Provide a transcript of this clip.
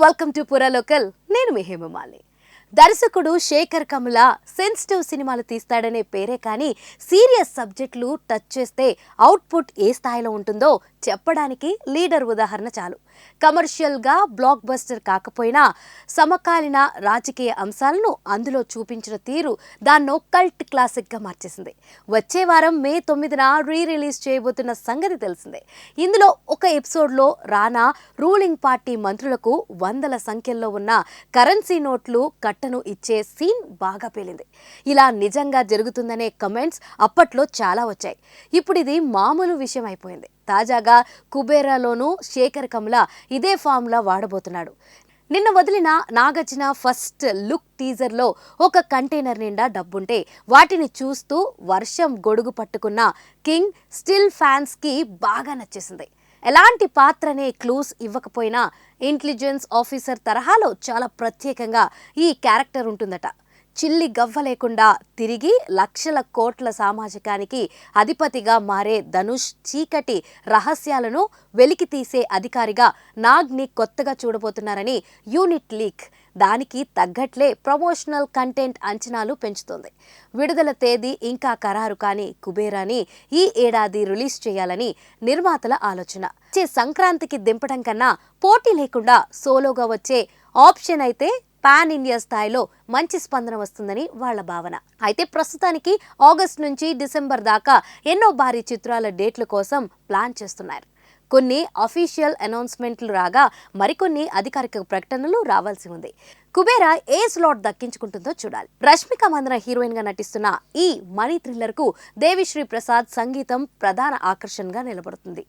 Welcome to పురా local. నేను మీ హేమమాలిని. దర్శకుడు శేఖర్ కమల సెన్సిటివ్ సినిమాలు తీస్తాడనే పేరే కానీ సీరియస్ సబ్జెక్టులు టచ్ చేస్తే అవుట్పుట్ ఏ స్థాయిలో ఉంటుందో చెప్పడానికి లీడర్ ఉదాహరణ చాలు. కమర్షియల్గా బ్లాక్ బస్టర్ కాకపోయినా సమకాలీన రాజకీయ అంశాలను అందులో చూపించిన తీరు దాన్నో కల్ట్ క్లాసిక్గా మార్చేసింది. వచ్చే వారం మే 9న రిలీజ్ చేయబోతున్న సంగతి తెలిసిందే. ఇందులో ఒక ఎపిసోడ్లో రానా రూలింగ్ పార్టీ మంత్రులకు వందల సంఖ్యల్లో ఉన్న కరెన్సీ నోట్లు కట్టను ఇచ్చే సీన్ బాగా పేలింది. ఇలా నిజంగా జరుగుతుందనే కమెంట్స్ అప్పట్లో చాలా వచ్చాయి. ఇప్పుడు ఇది మామూలు విషయం అయిపోయింది. తాజాగా కుబేరాలోనూ శేఖర్ కమల ఇదే ఫార్ములా వాడబోతున్నాడు. నిన్న వదిలిన నాగార్జున ఫస్ట్ లుక్ టీజర్లో ఒక కంటైనర్ నిండా డబ్బుంటే వాటిని చూస్తూ వర్షం గొడుగు పట్టుకున్న కింగ్ స్టిల్ ఫ్యాన్స్కి బాగా నచ్చేసింది. ఎలాంటి పాత్రనే క్లూస్ ఇవ్వకపోయినా ఇంటెలిజెన్స్ ఆఫీసర్ తరహాలో చాలా ప్రత్యేకంగా ఈ క్యారెక్టర్ ఉంటుందట. చిల్లి గవ్వ లేకుండా తిరిగి లక్షల కోట్ల సామాజికానికి అధిపతిగా మారే ధనుష్ చీకటి రహస్యాలను వెలికి తీసే అధికారిగా నాగ్ని కొత్తగా చూడబోతున్నారని యూనిట్ లీక్ దానికి తగ్గట్లే ప్రమోషనల్ కంటెంట్ అంచనాలు పెంచుతోంది. విడుదల తేదీ ఇంకా ఖరారు కాని కుబేరాని ఈ ఏడాది రిలీజ్ చేయాలని నిర్మాతల ఆలోచన. సంక్రాంతికి దింపడం కన్నా పోటీ లేకుండా సోలోగా వచ్చే ఆప్షన్ అయితే పాన్ ఇండియా స్థాయిలో మంచి స్పందన వస్తుందని వాళ్ల భావన. అయితే ప్రస్తుతానికి ఆగస్టు నుంచి డిసెంబర్ దాకా ఎన్నో భారీ చిత్రాల డేట్ల కోసం ప్లాన్ చేస్తున్నారు. కొన్ని అఫీషియల్ అనౌన్స్మెంట్లు రాగా మరికొన్ని అధికారిక ప్రకటనలు రావాల్సి ఉంది. కుబేరా ఏ స్లాట్ దక్కించుకుంటుందో చూడాలి. రష్మిక మందన హీరోయిన్ గా నటిస్తున్న ఈ మనీ థ్రిల్లర్ కు దేవిశ్రీ ప్రసాద్ సంగీతం ప్రధాన ఆకర్షణగా నిలబడుతుంది.